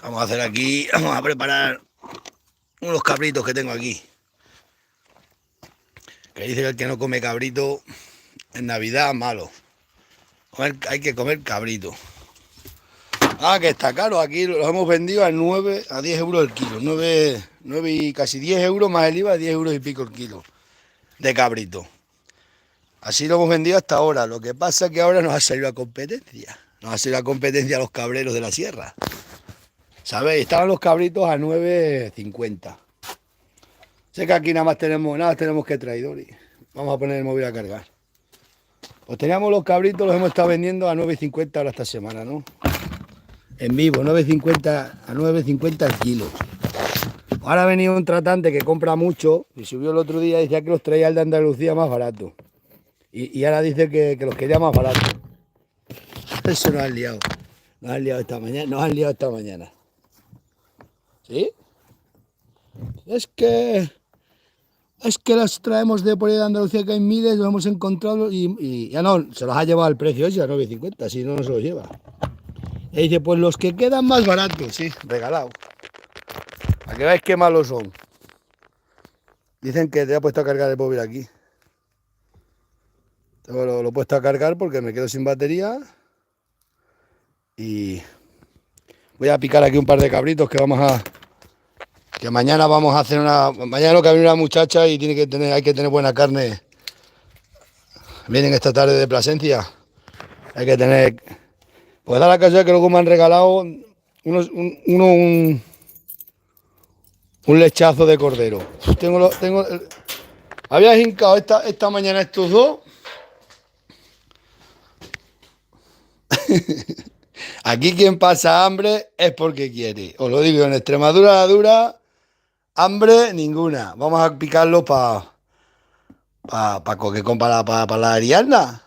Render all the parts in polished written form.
Vamos a hacer aquí, vamos a preparar unos cabritos que tengo aquí. Que dice que el que no come cabrito en Navidad malo. Hay que comer cabrito. Ah, que está caro. Aquí los hemos vendido a 9, a 10 euros el kilo. 9 y casi 10 euros más el IVA, 10 euros y pico el kilo de cabrito. Así lo hemos vendido hasta ahora. Lo que pasa es que ahora nos ha salido la competencia. Nos ha salido la competencia a los cabreros de la sierra. ¿Sabéis? Estaban los cabritos a 9,50. Sé que aquí nada tenemos que traidores. Vamos a poner el móvil a cargar. Pues teníamos los cabritos, los hemos estado vendiendo a 9,50 ahora esta semana, ¿no? En vivo, 9,50 a 9,50 el kilo. Ahora ha venido un tratante que compra mucho y subió el otro día y decía que los traía el de Andalucía más barato. Y ahora dice que los quería más baratos. Eso nos han liado. Nos han liado esta mañana. Nos han liado esta mañana. ¿Sí? Es que los traemos de por ahí de Andalucía, que hay miles, los hemos encontrado y ya no, se los ha llevado al precio ese a 9,50, si no, no se los lleva. Y dice, pues los que quedan más baratos, sí, regalado. Para que veáis qué malos son. Dicen que te ha puesto a cargar el móvil aquí. Lo he puesto a cargar porque me quedo sin batería. Y voy a picar aquí un par de cabritos que mañana vamos a hacer mañana lo que viene una muchacha y hay que tener buena carne. Vienen esta tarde de Plasencia. Hay que tener. Pues da la casualidad que luego me han regalado un lechazo de cordero. Había hincado esta mañana estos dos. Aquí quien pasa hambre es porque quiere. Os lo digo, en Extremadura la dura, hambre ninguna. Vamos a picarlo para la Ariadna.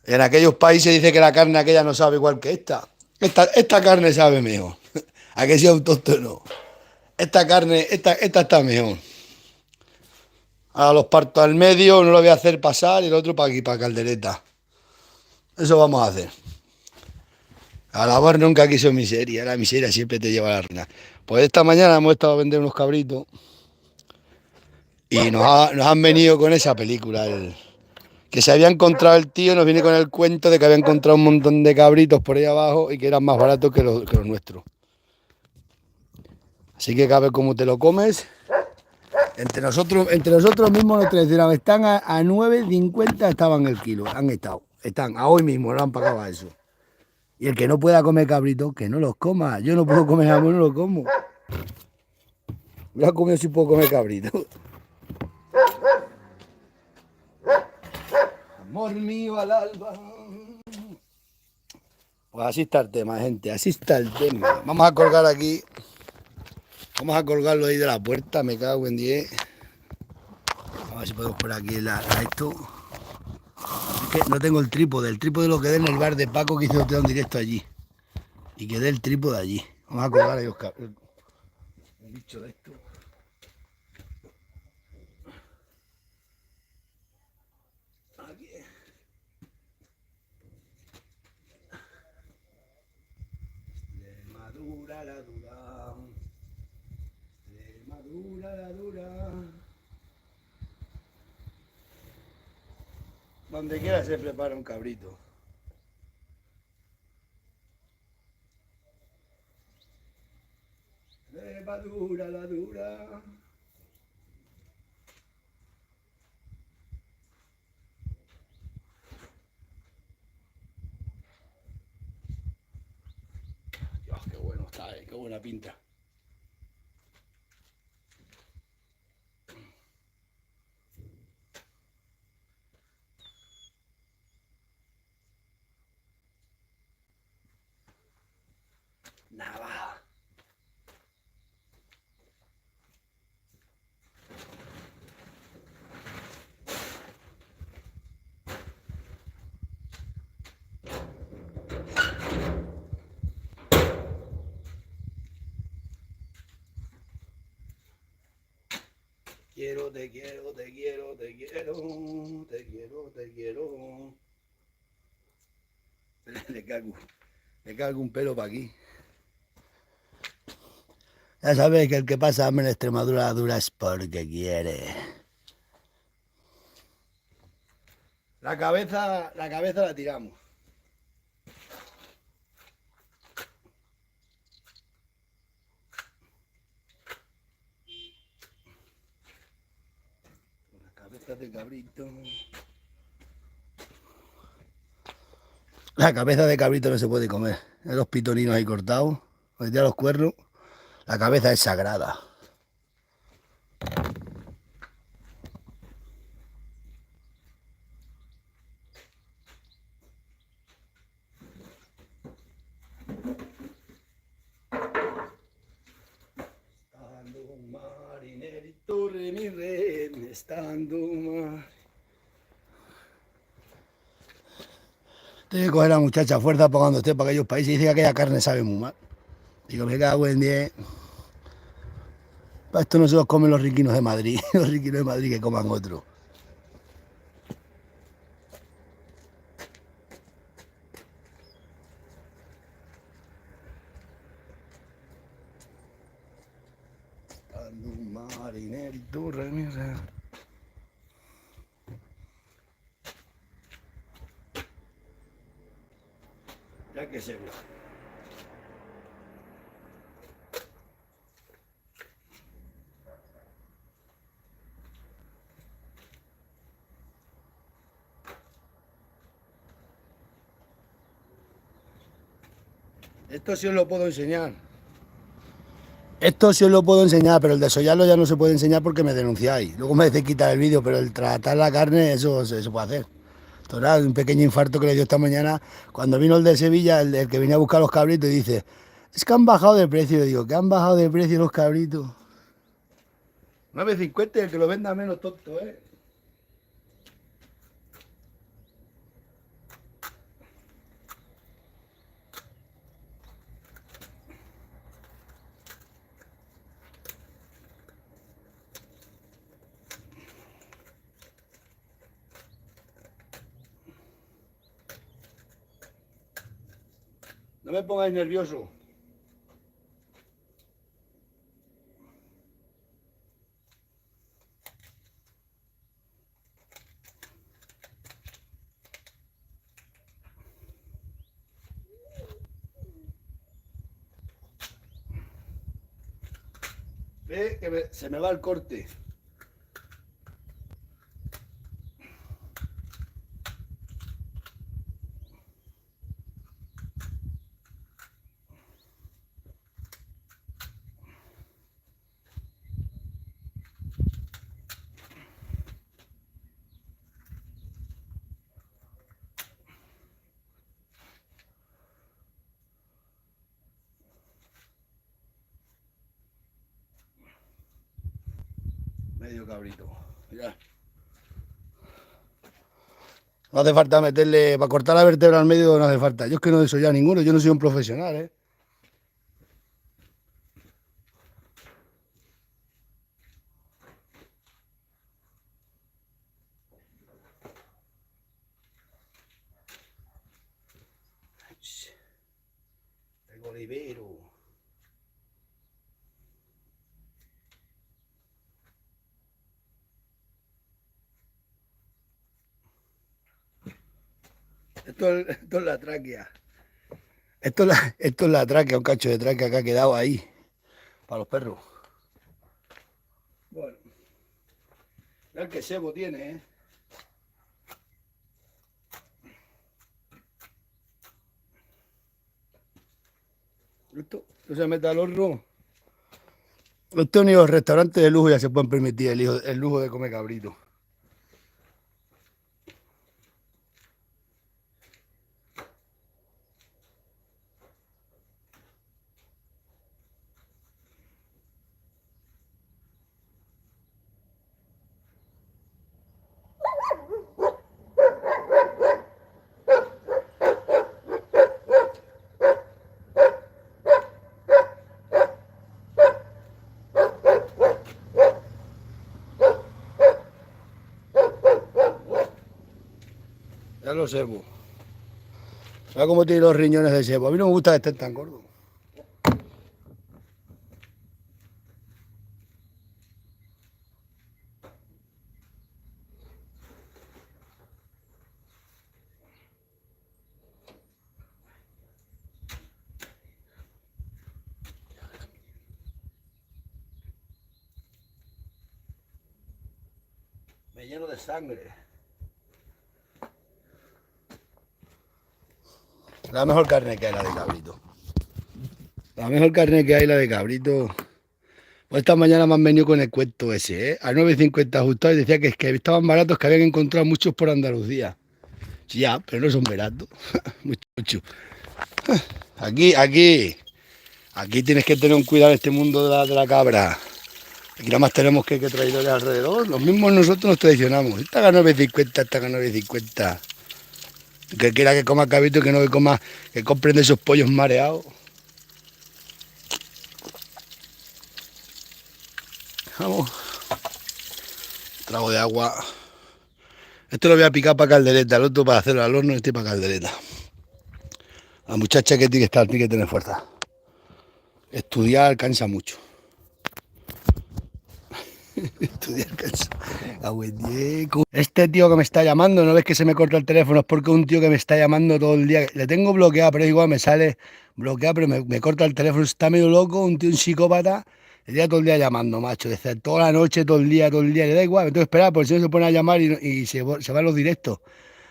En aquellos países dice que la carne aquella no sabe igual que esta. Esta carne sabe mejor. A que sea autóctono. Esta está mejor. Ahora los parto al medio, uno lo voy a hacer pasar y el otro para aquí, para caldereta. Eso vamos a hacer. A la amor nunca quiso miseria, la miseria siempre te lleva a la ruina. Pues esta mañana hemos estado a vender unos cabritos y nos han venido con esa película. Que se había encontrado el tío, nos viene con el cuento de que había encontrado un montón de cabritos por ahí abajo y que eran más baratos que los nuestros. Así que cada vez como te lo comes, entre nosotros mismos nos traicionamos. Están a 9,50 estaban el kilo, están a hoy mismo, no han pagado a eso. Y el que no pueda comer cabrito, que no los coma. Yo no puedo comer jamón, no lo como. Mira cómo yo sí puedo comer cabrito. Amor mío al alba. Pues así está el tema, gente, así está el tema. Vamos a colgar aquí. Vamos a colgarlo ahí de la puerta, me cago en 10. A ver si podemos por aquí esto. Es que no tengo el trípode lo quedé en el bar de Paco que hizo un directo allí. Y quedé el trípode allí. Vamos a colgar ahí el bicho de esto. Aquí. Extremadura la dura. Extremadura la dura. Donde quiera se prepara un cabrito. Extremadura la dura. Dios, qué bueno está, qué buena pinta. Nada. Te quiero, te quiero, te quiero, te quiero, te quiero. Le cargo un pelo para aquí. Ya sabéis que el que pasa hambre en Extremadura dura es porque quiere. La cabeza la tiramos. La cabeza de cabrito. La cabeza de cabrito no se puede comer. Los pitoninos ahí cortados, ya los cuernos. La cabeza es sagrada. Estando un marinerito, re mi ren, estando un mar. Tiene que coger a la muchacha a fuerza pagando usted para aquellos países y dice que aquella carne sabe muy mal. Digo, me cago en 10. Esto no se los comen los riquinos de Madrid, los riquinos de Madrid que coman otro. Estando un marinerito, re mi ren. Ya que se ve. Esto sí os lo puedo enseñar. Esto sí os lo puedo enseñar, pero el desollarlo ya no se puede enseñar porque me denunciáis. Luego me decís quitar el vídeo, pero el tratar la carne, eso se puede hacer. Esto era un pequeño infarto que le dio esta mañana cuando vino el de Sevilla, el que venía a buscar los cabritos, y dice, es que han bajado de precio. Yo digo, ¿que han bajado de precio los cabritos? 9,50 y el que lo venda menos tonto, ¿eh? No me pongáis nervioso. Ve que se me va el corte. Medio cabrito. Ya. No hace falta meterle, para cortar la vértebra al medio no hace falta. Yo es que no soy ya ninguno, yo no soy un profesional, ¿eh? El olivero. Esto es la tráquea. Esto es la tráquea, un cacho de tráquea que ha quedado ahí. Para los perros. Bueno. Mira qué sebo tiene, ¿eh? Esto se mete al horno. Estos ni los restaurantes de lujo ya se pueden permitir el lujo de comer cabrito. Ya lo sebo. Mira cómo tiene los riñones de sebo. A mí no me gusta que estén tan gordos. relleno de sangre. La mejor carne que hay, la de cabrito. La mejor carne que hay, la de cabrito. Pues esta mañana me han venido con el cuento ese, ¿eh? A 9,50 ajustado y decía que, es que estaban baratos, que habían encontrado muchos por Andalucía. Sí, ya, pero no son baratos. Mucho. Aquí tienes que tener un cuidado en este mundo de la cabra. Aquí nada más tenemos que traidores alrededor. Los mismos nosotros nos traicionamos. Esta gana 9,50, esta gana 9,50. Que quiera que coma cabrito y que no que coma, que compren de esos pollos mareados. Vamos. Trago de agua. Esto lo voy a picar para caldereta, el otro para hacerlo al horno y este para caldereta. La muchacha que tiene que estar, tiene que tener fuerza. Estudiar cansa mucho. Estudiar cansa. Este tío que me está llamando, no ves que se me corta el teléfono, es porque un tío que me está llamando todo el día. Le tengo bloqueado, pero igual me sale bloqueado, pero me corta el teléfono. Está medio loco, un tío, un psicópata. El día todo el día llamando, macho. Desde toda la noche, todo el día, le da igual. Me tengo que esperar, porque si no se pone a llamar y se van los directos.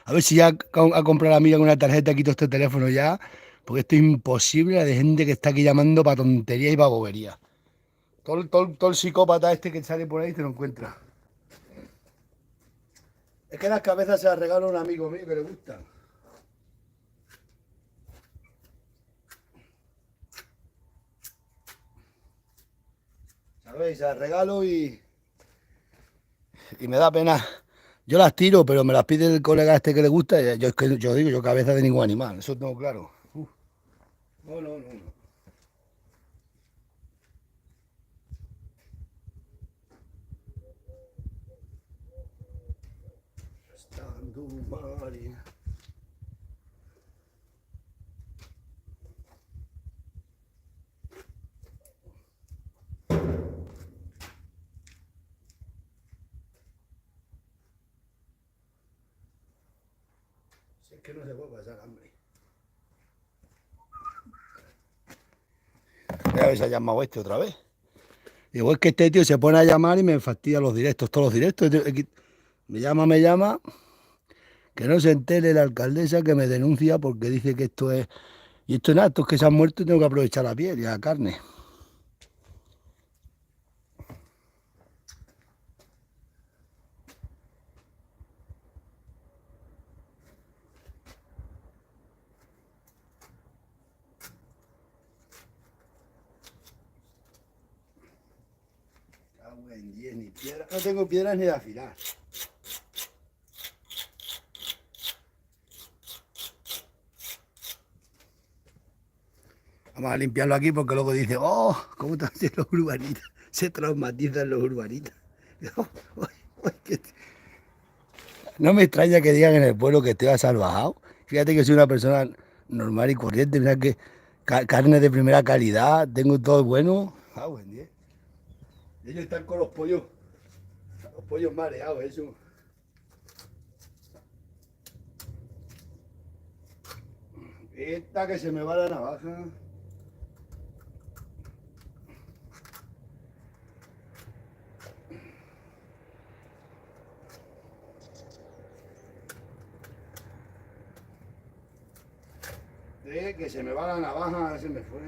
A ver si ya a comprar la amiga con una tarjeta quito este teléfono ya, porque esto es imposible de gente que está aquí llamando para tontería y para bobería. Todo el psicópata este que sale por ahí te lo encuentra. Es que las cabezas se las regalo a un amigo mío que le gustan. ¿Sabéis? Se las regalo y me da pena. Yo las tiro, pero me las pide el colega este que le gusta. Y yo digo, yo cabeza de ningún animal, eso tengo claro. No. Estando María. Si es que no se puede pasar hambre. Ya habéis llamado este otra vez. Digo, es que este tío se pone a llamar y me fastidia los directos, todos los directos. Me llama, que no se entere la alcaldesa que me denuncia porque dice que esto es... Y esto es nada, estos que se han muerto tengo que aprovechar la piel y la carne. Cago en 10, ni piedra. No tengo piedras ni de afilar. Vamos a limpiarlo aquí porque luego dice, oh, ¿cómo te hacen los urbanitas? Se traumatizan los urbanitas. No me extraña que digan en el pueblo que estoy salvajado. Fíjate que soy una persona normal y corriente. Mira que carne de primera calidad, tengo todo bueno. Ah, buen día. Ellos están con los pollos mareados, eso. Esta que se me va la navaja. Que se me va la navaja, se me fue.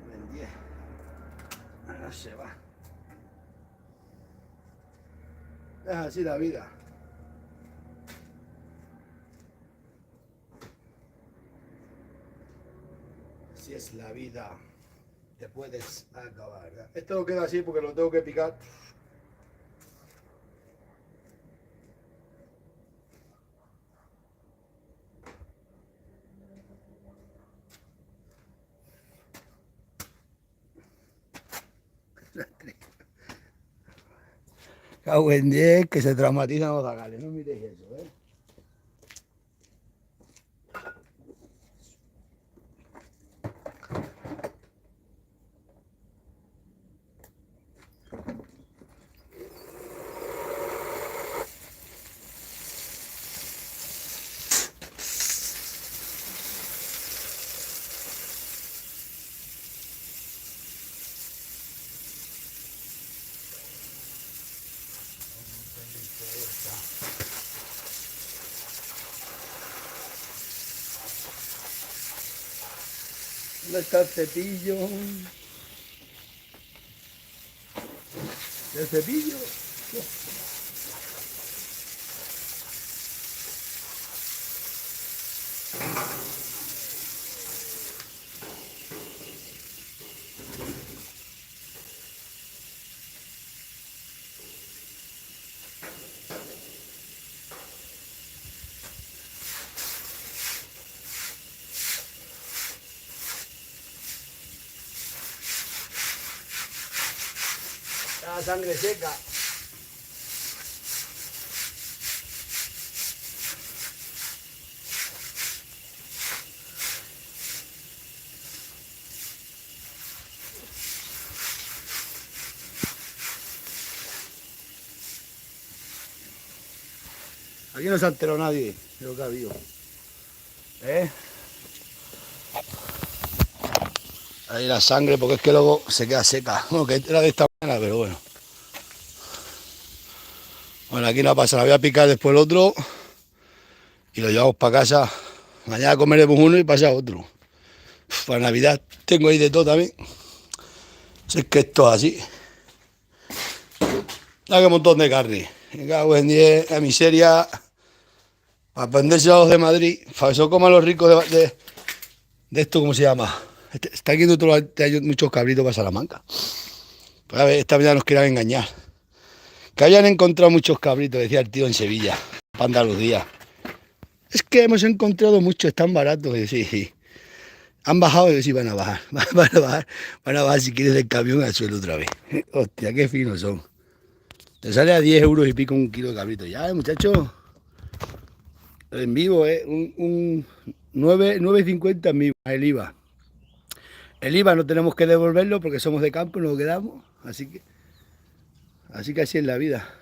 Buen día. Ahora se va. Es así la vida. Si es la vida, te puedes acabar. Esto no queda así porque lo tengo que picar. Cago en 10, que se traumatizan los zagales. No miréis eso, ¿eh? ¿Dónde está el cepillo? ¿El cepillo? La sangre seca. Aquí no se ha enterado nadie de lo que ha habido. ¿Eh? Ahí la sangre, porque es que luego se queda seca. Bueno, que era de esta mañana, pero bueno. Bueno, aquí no pasa, la voy a picar después el otro y lo llevamos para casa. Mañana comeremos uno y pasado otro. Para Navidad tengo ahí de todo también. Si es que esto es así. Hay un montón de carne. Me cago en 10, la miseria. Para venderse a los de Madrid. Para eso coman los ricos de esto, ¿cómo se llama? Está aquí hay muchos cabritos para Salamanca. Pues a ver, esta mañana nos querían engañar. Que habían encontrado muchos cabritos, decía el tío en Sevilla, para Andalucía. Es que hemos encontrado muchos, están baratos. Y sí, sí. Han bajado y sí van a bajar. Van a bajar si quieres del camión al suelo otra vez. Hostia, qué finos son. Te sale a 10 euros y pico un kilo de cabrito. Ya, muchacho. En vivo, un 9,50 en vivo. El IVA. El IVA no tenemos que devolverlo porque somos de campo y nos lo quedamos. Así que así es la vida.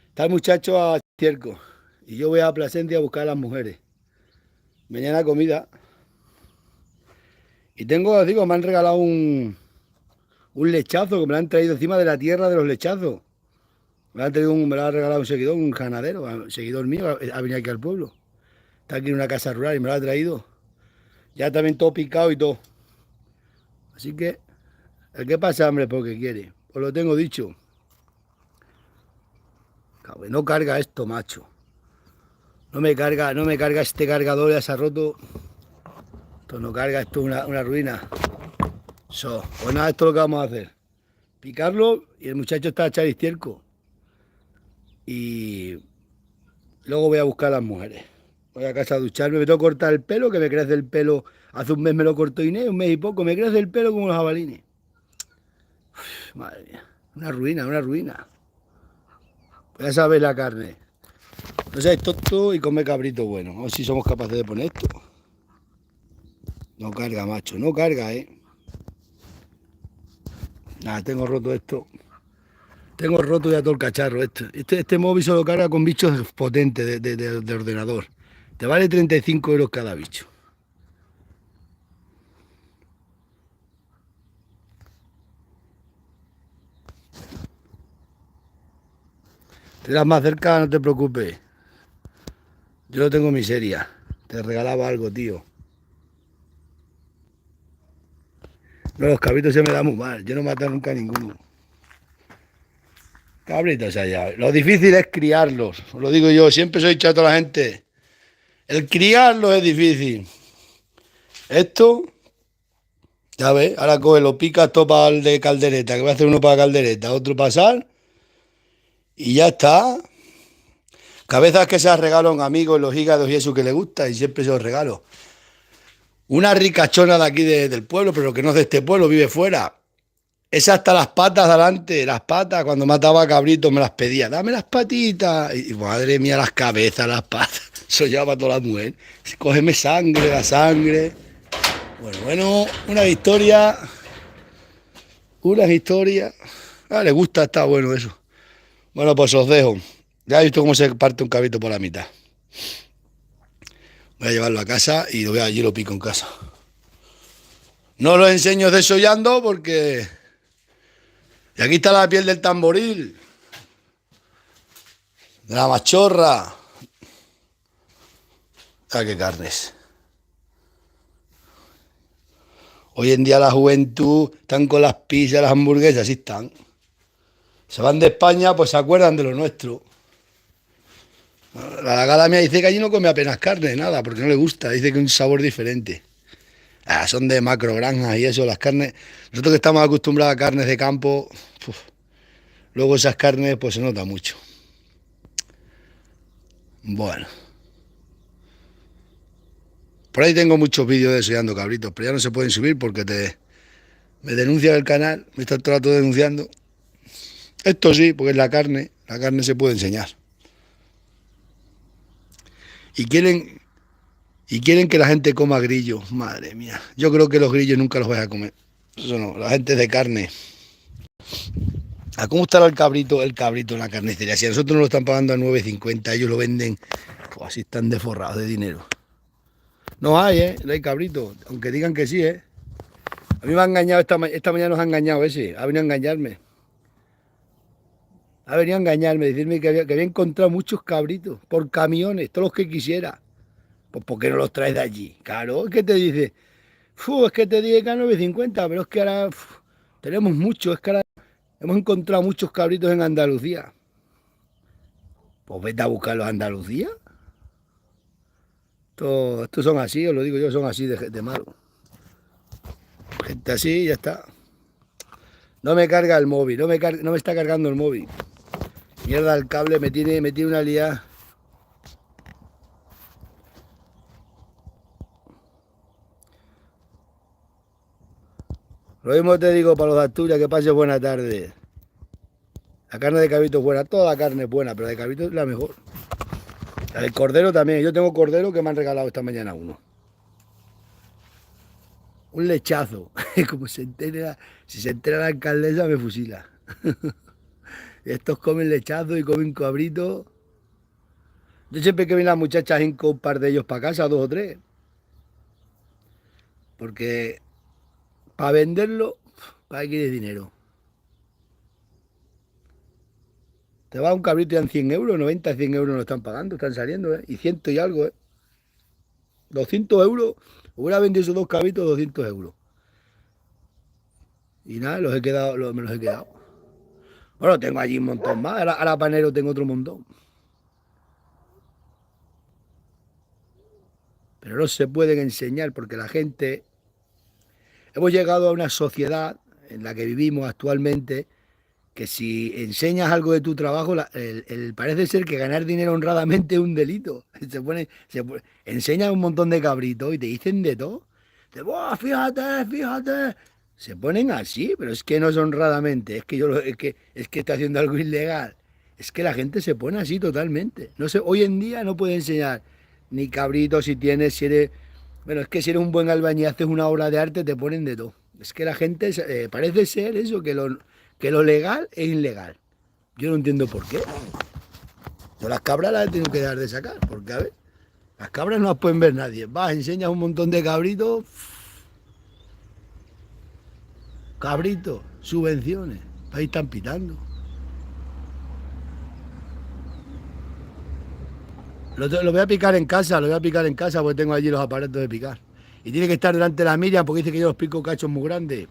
Está el muchacho a Cierco y yo voy a Plasencia a buscar a las mujeres. Mañana comida. Y digo, me han regalado un lechazo que me lo han traído encima de la tierra de los lechazos. Me lo ha regalado un seguidor, un ganadero, un seguidor mío, ha venido aquí al pueblo. Está aquí en una casa rural y me lo ha traído. Ya también todo picado y todo. Así que, el que pasa hambre porque quiere. Pues lo tengo dicho. Cabrón, no carga esto, macho. No me carga este cargador, ya se ha roto. Esto no carga, esto es una ruina. Pues nada, esto es lo que vamos a hacer. Picarlo y el muchacho está a echar estiércol. Y luego voy a buscar a las mujeres. Voy a casa a ducharme, me tengo que cortar el pelo, que me crece el pelo. Hace un mes me lo cortó Inés, un mes y poco, me crece el pelo como los jabalines. Uf, madre mía, una ruina, una ruina. Pues ya sabéis la carne. No seáis tonto y come cabrito bueno. A ver si somos capaces de poner esto. No carga, macho, no carga, Nada, tengo roto esto. Tengo roto ya todo el cacharro. Este móvil solo carga con bichos potentes de ordenador. Te vale 35 euros cada bicho. Te das más cerca, no te preocupes. Yo no tengo miseria. Te regalaba algo, tío. No, los cabritos se me dan muy mal. Yo no mato nunca a ninguno. Cabritos allá. Lo difícil es criarlos. Os lo digo yo. Siempre soy chato a la gente. El criarlos es difícil. Esto, ya ves, ahora coge, lo pica todo para el de caldereta. Que voy a hacer uno para caldereta, otro para sal. Y ya está. Cabezas que se regalan amigos, los hígados y eso que le gusta. Y siempre se los regalo. Una ricachona de aquí del pueblo, pero que no es de este pueblo, vive fuera. Esa hasta las patas de adelante, las patas, cuando mataba cabritos me las pedía, dame las patitas. Y madre mía, las cabezas, las patas. Eso ya para toda la mujer. Cógeme sangre, la sangre. Bueno, una historia. Unas historias. Ah, le gusta, está bueno eso. Bueno, pues os dejo. Ya he visto cómo se parte un cabrito por la mitad. Voy a llevarlo a casa y allí lo pico en casa. No lo enseño desollando porque... Y aquí está la piel del tamboril, de la machorra. Ah, qué carnes. Hoy en día la juventud están con las pizzas, las hamburguesas, así están. Se van de España, pues se acuerdan de lo nuestro. La gala mía dice que allí no come apenas carne, nada, porque no le gusta. Dice que es un sabor diferente. Ah, son de macro granjas y eso, las carnes. Nosotros que estamos acostumbrados a carnes de campo, uf, luego esas carnes pues se nota mucho. Bueno, por ahí tengo muchos vídeos de desollando cabritos, pero ya no se pueden subir porque me denuncia el canal, me está todo el rato denunciando. Esto sí, porque es la carne se puede enseñar. Y quieren, y quieren que la gente coma grillos, madre mía. Yo creo que los grillos nunca los vais a comer. Eso no, la gente es de carne. ¿A cómo estará el cabrito en la carnicería? Si a nosotros nos lo están pagando a 9,50, ellos lo venden, pues así están desforrados de dinero. No hay, ¿eh? No hay cabrito, aunque digan que sí, ¿eh? A mí me ha engañado, esta mañana nos ha engañado ese, ha venido a engañarme. Ha venido a engañarme, decirme que había encontrado muchos cabritos por camiones, todos los que quisiera. Pues ¿por qué no los traes de allí? Claro, es que te dice, es que te dije que a 9,50, pero es que ahora tenemos muchos, es que ahora hemos encontrado muchos cabritos en Andalucía. Pues vete a buscarlos a Andalucía. Estos son así, os lo digo yo, son así de malo. Gente así, ya está. No me carga el móvil, no me está cargando el móvil. Mierda, el cable me tiene una liada. Lo mismo te digo para los de Asturias, que pases buena tarde. La carne de cabrito es buena, toda la carne es buena, pero la de cabrito es la mejor. La del cordero también, yo tengo cordero que me han regalado esta mañana uno. Un lechazo. Como si se entera la alcaldesa me fusila. Estos comen lechazo y comen cabrito. Yo siempre que vienen las muchachas hinco un par de ellos para casa, dos o tres. Porque para venderlo, para que quieres dinero. Te va un cabrito y dan 100 euros, 90, 100 euros no están pagando, están saliendo, ¿eh? Y ciento y algo, ¿eh? 200 euros, hubiera vendido esos dos cabritos 200 euros. Y nada, me los he quedado. Bueno, tengo allí un montón más, ahora panero tengo otro montón. Pero no se pueden enseñar porque la gente... Hemos llegado a una sociedad en la que vivimos actualmente que si enseñas algo de tu trabajo, parece ser que ganar dinero honradamente es un delito. Enseñan un montón de cabritos y te dicen de todo. "Buah, fíjate, fíjate". Se ponen así, pero es que no es honradamente, es que está haciendo algo ilegal. Es que la gente se pone así totalmente. No sé, hoy en día no puede enseñar ni cabritos si eres, bueno, es que si eres un buen albañil, haces una obra de arte, te ponen de todo. Es que la gente parece ser eso, que lo legal es ilegal. Yo no entiendo por qué. Yo las cabras las tengo que dejar de sacar, porque a ver, las cabras no las pueden ver nadie. Vas, enseñas un montón de cabritos, cabritos, subvenciones, ahí están pitando. Lo voy a picar en casa, lo voy a picar en casa porque tengo allí los aparatos de picar. Y tiene que estar delante de la Miriam porque dice que yo los pico cachos muy grandes.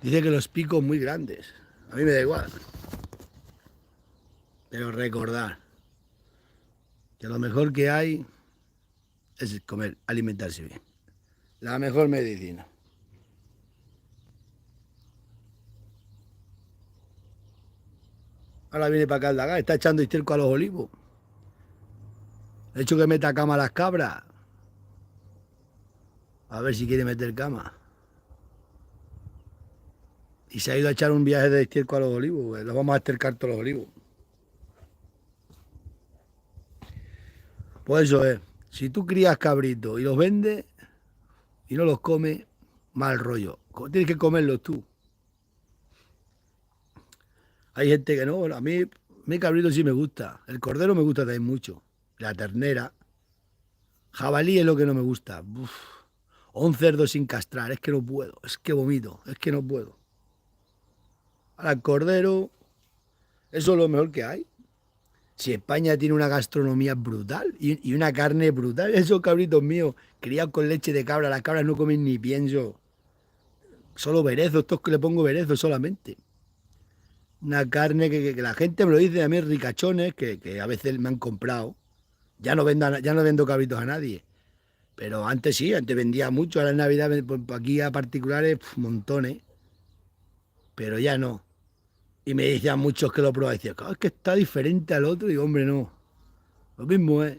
Dice que los pico muy grandes. A mí me da igual. Pero recordar que lo mejor que hay es comer, alimentarse bien. La mejor medicina. Ahora viene para acá el Daga, está echando esterco a los olivos. Le he hecho que meta cama a las cabras. A ver si quiere meter cama. Y se ha ido a echar un viaje de estiércol a los olivos. Pues los vamos a estercar todos los olivos. Pues eso es. Si tú crías cabritos y los vendes y no los comes, mal rollo. Tienes que comerlos tú. Hay gente que no. Bueno, a mí cabrito sí me gusta. El cordero me gusta también mucho. La ternera. Jabalí es lo que no me gusta. Uf. O un cerdo sin castrar. Es que no puedo. Es que vomito. Es que no puedo. Ahora el cordero. Eso es lo mejor que hay. Si España tiene una gastronomía brutal y una carne brutal, esos cabritos míos, criados con leche de cabra, las cabras no comen ni pienso, solo berezo, estos que le pongo berezo solamente. Una carne que la gente me lo dice a mí, ricachones, que a veces me han comprado. Ya no vendo cabritos a nadie. Pero antes sí, antes vendía mucho, ahora en Navidad pues, aquí a particulares montones, pero ya no. Y me decían muchos que lo probaban, decían, "Claro, es que está diferente al otro", y digo, hombre, no, lo mismo es.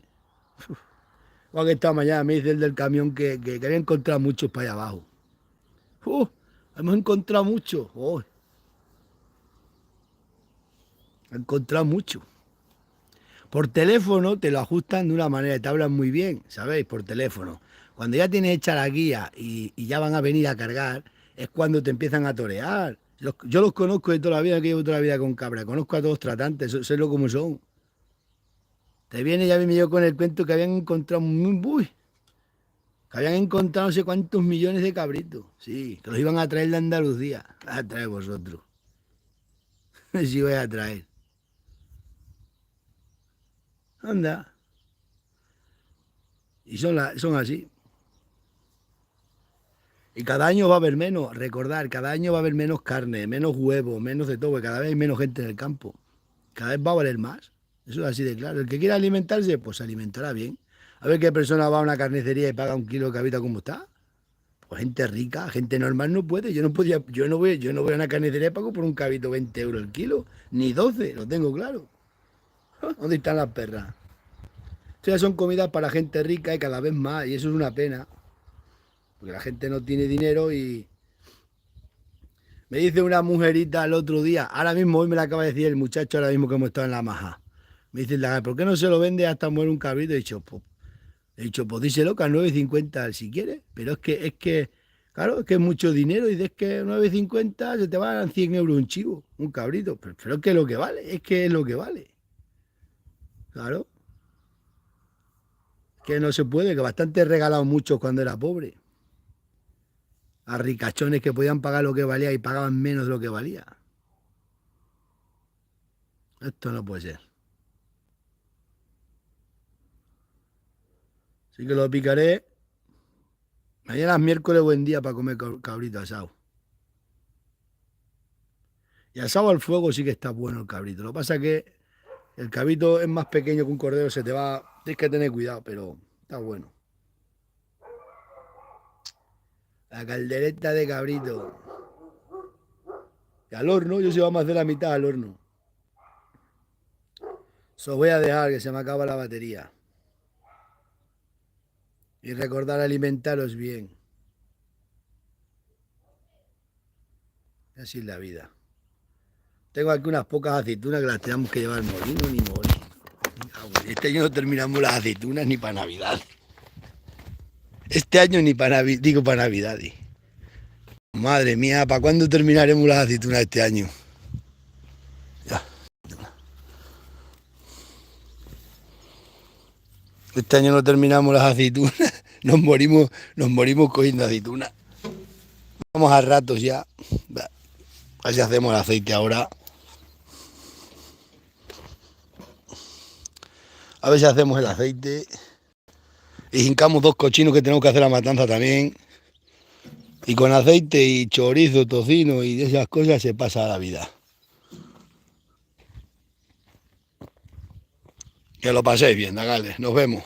Igual que esta mañana me dice el del camión que había encontrado muchos para allá abajo. ¡Uh! Hemos encontrado muchos. ¡Oh! He encontrado muchos. Por teléfono te lo ajustan de una manera, te hablan muy bien, ¿sabéis? Por teléfono. Cuando ya tienes hecha la guía y ya van a venir a cargar, es cuando te empiezan a torear. Yo los conozco de toda la vida, que llevo toda la vida con cabra. Conozco a todos tratantes, sé lo como son. Te viene, ya viene yo con el cuento que habían encontrado, uy, que habían encontrado no sé cuántos millones de cabritos. Sí, que los iban a traer de Andalucía. A traer vosotros. Si vais a traer. Anda. Y son así. Y cada año va a haber menos, recordar, cada año va a haber menos carne, menos huevo, menos de todo, porque cada vez hay menos gente en el campo. Cada vez va a valer más. Eso es así de claro. El que quiera alimentarse, pues se alimentará bien. A ver qué persona va a una carnicería y paga un kilo de cabita como está. Pues gente rica, gente normal no puede. Yo no podía, yo no voy a una carnicería y pago por un cabito 20 euros el kilo, ni 12, lo tengo claro. ¿Dónde están las perras? Esto ya son comidas para gente rica y cada vez más, y eso es una pena, porque la gente no tiene dinero y me dice una mujerita el otro día, ahora mismo, hoy me la acaba de decir el muchacho, ahora mismo que hemos estado en la maja. Me dice, ¿por qué no se lo vende hasta muere un cabrito? He dicho, pues díselo que a 9,50 si quieres, pero claro, es que es mucho dinero y dices que 9,50 se te van a 100 euros un chivo, un cabrito, pero es que es lo que vale, es que es lo que vale. Claro, que no se puede, que bastante he regalado mucho cuando era pobre. A ricachones que podían pagar lo que valía y pagaban menos de lo que valía. Esto no puede ser. Así que lo picaré. Mañana es miércoles, buen día para comer cabrito asado. Y asado al fuego sí que está bueno el cabrito. Lo que pasa es que el cabrito es más pequeño que un cordero, se te va. Tienes que tener cuidado, pero está bueno. La caldereta de cabrito. Y al horno, yo se vamos a hacer la mitad al horno. Os voy a dejar que se me acaba la batería. Y recordar alimentaros bien. Así es la vida. Tengo aquí unas pocas aceitunas que las tenemos que llevar al molino, ni morir. Este año no terminamos las aceitunas ni para Navidad. Este año ni para Navidad, digo para Navidad. Madre mía, ¿para cuándo terminaremos las aceitunas este año? Ya. Este año no terminamos las aceitunas, nos morimos cogiendo aceitunas. Vamos a ratos ya. A ver si hacemos el aceite ahora. A ver si hacemos el aceite. Y hincamos 2 cochinos que tenemos que hacer la matanza también. Y con aceite y chorizo, tocino y de esas cosas se pasa la vida. Que lo paséis bien, Dagales. Nos vemos.